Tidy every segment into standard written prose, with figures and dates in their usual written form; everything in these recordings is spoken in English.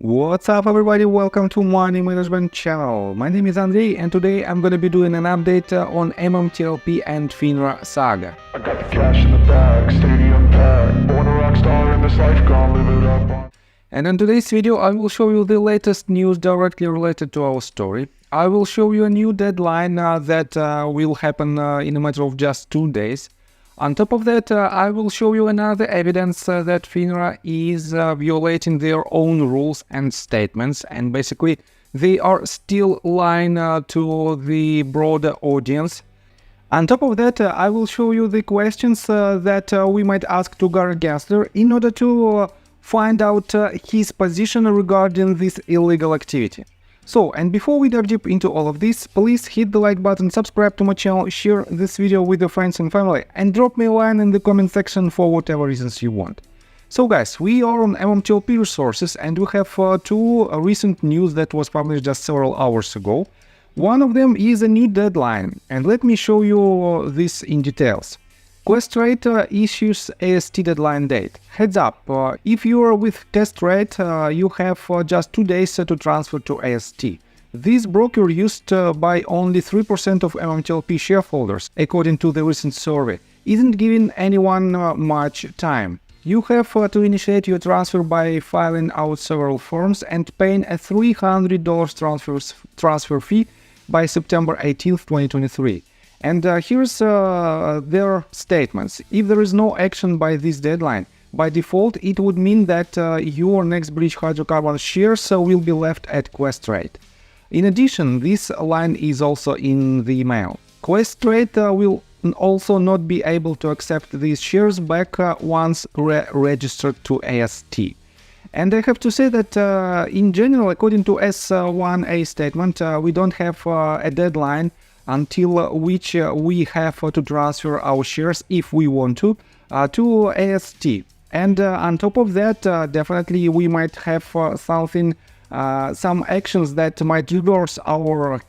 What's up everybody, welcome to Money Management channel. My name is Andrei and today I'm gonna be doing an update on MMTLP and FINRA saga. I got the cash in the bag, stadium packed, born a rock star in this life, gonna live it up. And in today's video I will show you the latest news directly related to our story. I will show you a new deadline that will happen in a matter of just 2 days. On top of that, I will show you another evidence that FINRA is violating their own rules and statements, and basically they are still lying to the broader audience. On top of that, I will show you the questions that we might ask to Gensler in order to find out his position regarding this illegal activity. So, and before we dive deep into all of this, please hit the like button, subscribe to my channel, share this video with your friends and family, and drop me a line in the comment section for whatever reasons you want. So guys, we are on MMTLP Resources and we have two recent news that was published just several hours ago. One of them is a new deadline, and let me show you this in details. Questrade issues AST deadline date. Heads up, if you are with Questrade, you have just 2 days to transfer to AST. This broker used by only 3% of MMTLP shareholders, according to the recent survey, isn't giving anyone much time. You have to initiate your transfer by filling out several forms and paying a $300 transfer fee by September 18, 2023. And here's their statements. If there is no action by this deadline, by default it would mean that your next bullish hydrocarbon shares will be left at Questrade. In addition, this line is also in the email. Questrade will also not be able to accept these shares back once registered to AST. And I have to say that in general, according to S1A statement, we don't have a deadline until which we have to transfer our shares, if we want to AST. And on top of that, definitely we might have some actions that might reverse our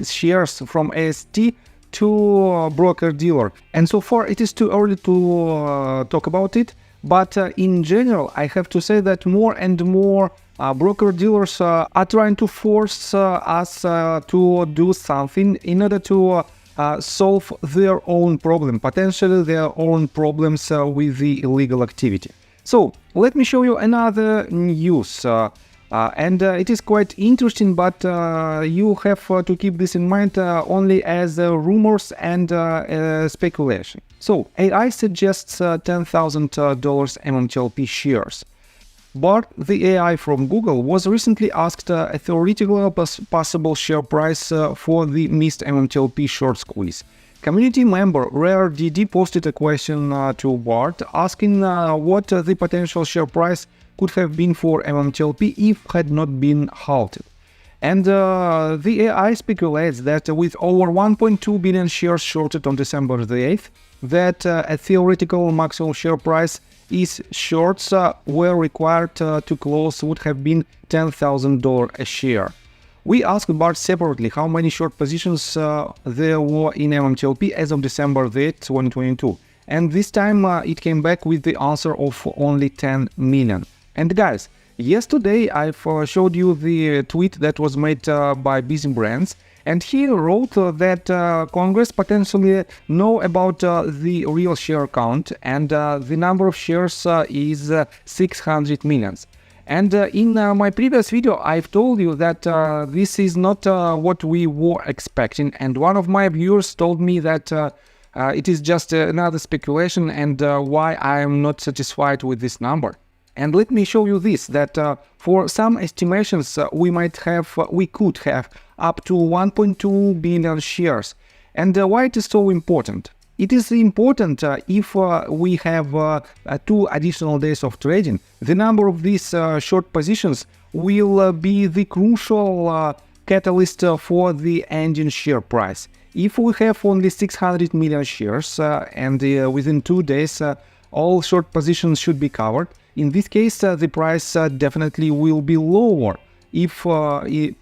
shares from AST to broker-dealer. And so far it is too early to talk about it, but in general I have to say that more and more broker-dealers are trying to force us to do something in order to solve their own problem, potentially their own problems with the illegal activity. So let me show you another news, and it is quite interesting, but you have to keep this in mind only as rumors and speculation. So AI suggests $10,000 MMTLP shares. But the AI from Google was recently asked a theoretical possible share price for the missed MMTLP short squeeze. Community member RareDD posted a question to Bart asking what the potential share price could have been for MMTLP if had not been halted. And the AI speculates that with over 1.2 billion shares shorted on December the 8th, that a theoretical maximum share price is shorts were required to close would have been $10,000 a share. We asked Bart separately how many short positions there were in MMTLP as of December 8, 2022, and this time it came back with the answer of only 10 million. And guys, yesterday I've showed you the tweet that was made by Busy Brands, and he wrote that Congress potentially know about the real share count, and the number of shares is 600 millions. And in my previous video I've told you that this is not what we were expecting, and one of my viewers told me that it is just another speculation and why I am not satisfied with this number. And let me show you this, that for some estimations we could have up to 1.2 billion shares. And why it is so important? It is important if we have 2 additional days of trading. The number of these short positions will be the crucial catalyst for the ending share price. If we have only 600 million shares and within 2 days all short positions should be covered, in this case the price definitely will be lower if we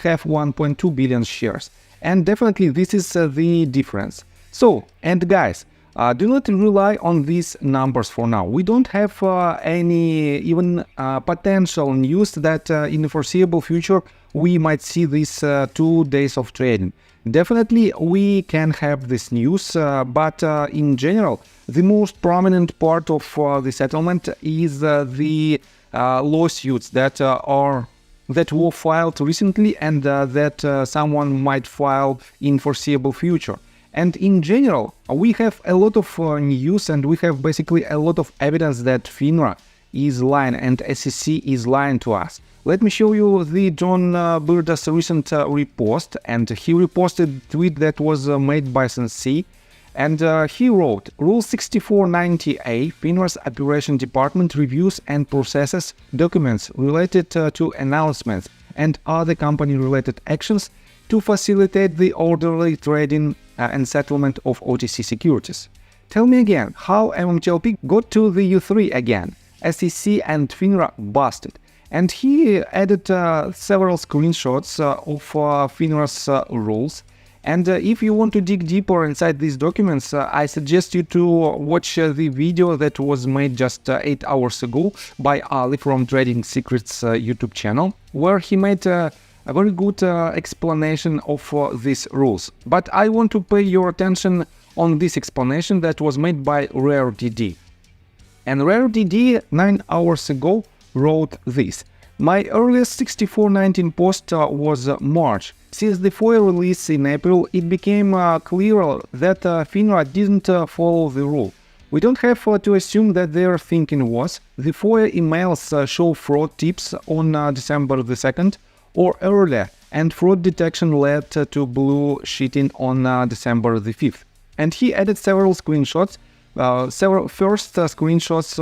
have 1.2 billion shares. And definitely this is the difference. So, and guys, Do not rely on these numbers for now. We don't have any even potential news that in the foreseeable future we might see these 2 days of trading. Definitely we can have this news, but in general, the most prominent part of the settlement is the lawsuits that were filed recently and that someone might file in foreseeable future. And in general, we have a lot of news and we have basically a lot of evidence that FINRA is lying and SEC is lying to us. Let me show you the John Burda's recent repost, and he reposted a tweet that was made by Sensei, and he wrote, Rule 6490A, FINRA's Operation Department reviews and processes documents related to announcements and other company-related actions to facilitate the orderly trading and settlement of OTC securities. Tell me again, how MMTLP got to the U3 again? SEC and FINRA busted. And he added several screenshots of FINRA's rules. And if you want to dig deeper inside these documents, I suggest you to watch the video that was made just 8 hours ago by Ali from Trading Secrets YouTube channel, where he made a very good explanation of these rules. But I want to pay your attention on this explanation that was made by RareDD. And RareDD 9 hours ago wrote this. My earliest 6419 post was March. Since the FOIA release in April, it became clear that FINRA didn't follow the rule. We don't have to assume that their thinking was the FOIA emails show fraud tips on December the 2nd or earlier, and fraud detection led to blue sheeting on December the 5th. And he added several screenshots. First screenshots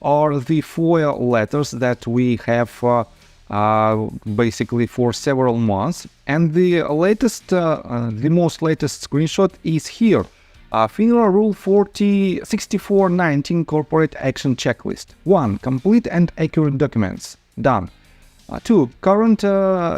are the FOIA letters that we have basically for several months, and the most latest screenshot is here. FINRA Rule 6419 Corporate Action Checklist. 1. Complete and accurate documents. Done. 2. Current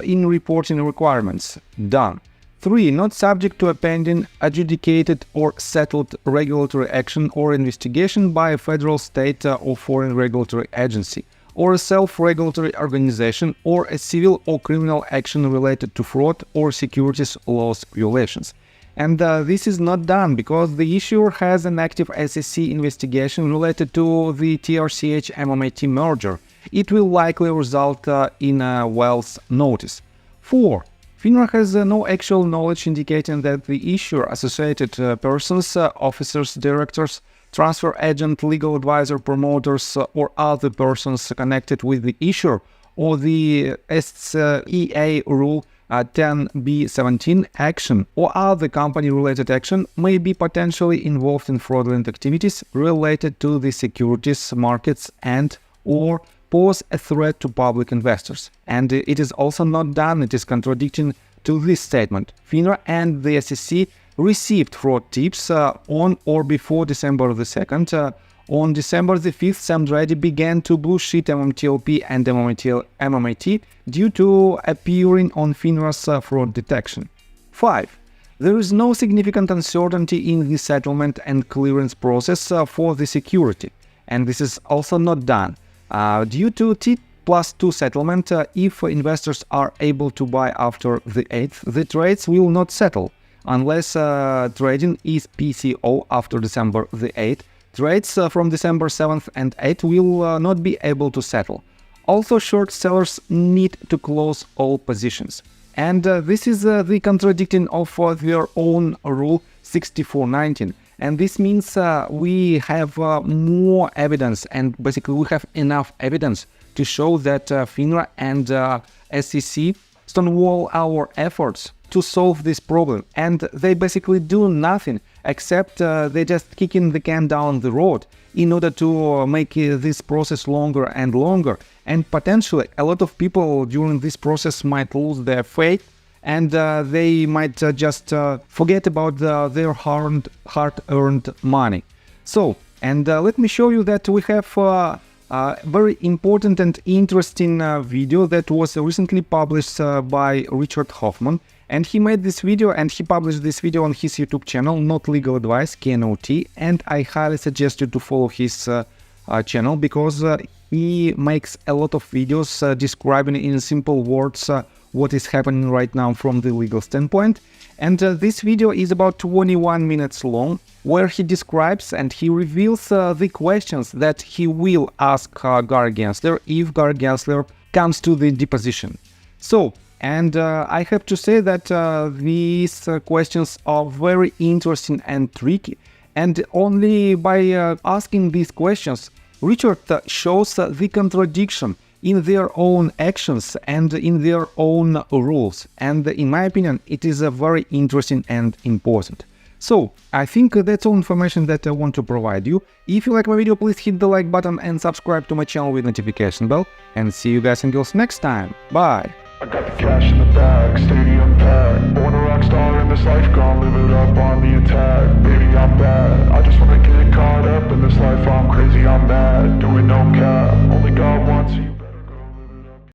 in reporting requirements. Done. 3. Not subject to a pending, adjudicated or settled regulatory action or investigation by a federal, state or foreign regulatory agency, or a self-regulatory organization, or a civil or criminal action related to fraud or securities laws violations. And this is not done because the issuer has an active SEC investigation related to the TRCH MMAT merger. It will likely result in a Wells notice. 4. FINRA has no actual knowledge indicating that the issuer, associated persons, officers, directors, transfer agent, legal advisor, promoters, or other persons connected with the issuer or the SEA Rule 10b-17 action or other company-related action may be potentially involved in fraudulent activities related to the securities markets and or pose a threat to public investors. And it is also not done. It is contradicting to this statement. FINRA and the SEC received fraud tips on or before December the 2nd. On December the 5th, Sam Drady began to blue sheet MMTLP and MMAT due to appearing on FINRA's fraud detection. 5. There is no significant uncertainty in the settlement and clearance process for the security, and this is also not done. Due to T+2 settlement, if investors are able to buy after the 8th, the trades will not settle. Unless trading is PCO after December the 8th, trades from December 7th and 8th will not be able to settle. Also, short sellers need to close all positions. And this is the contradicting of their own Rule 6419. And this means we have more evidence, and basically we have enough evidence to show that FINRA and SEC stonewall our efforts to solve this problem. And they basically do nothing except they just kicking the can down the road in order to make this process longer and longer. And potentially a lot of people during this process might lose their faith, and they might just forget about their hard-earned money. So, and let me show you that we have a very important and interesting video that was recently published by Richard Hofman, And he made this video and he published this video on his YouTube channel, Not Legal Advice, KNOT, and I highly suggest you to follow his channel because he makes a lot of videos describing in simple words what is happening right now from the legal standpoint. And this video is about 21 minutes long, where he describes and he reveals the questions that he will ask Gary Gensler if Gary Gensler comes to the deposition. So, and I have to say that these questions are very interesting and tricky, and only by asking these questions, Richard shows the contradiction in their own actions and in their own rules, and in my opinion it is very interesting and important. So I think that's all information that I want to provide you. If you like my video, please hit the like button and subscribe to my channel with notification bell, and see you guys and girls next time. Bye! I got the cash in the bag, stadium packed. Born a rock star in this life, gonna live it up on the attack. Baby, I'm bad, I just wanna get caught up in this life. I'm crazy, I'm mad, doing no cap. Only God wants you.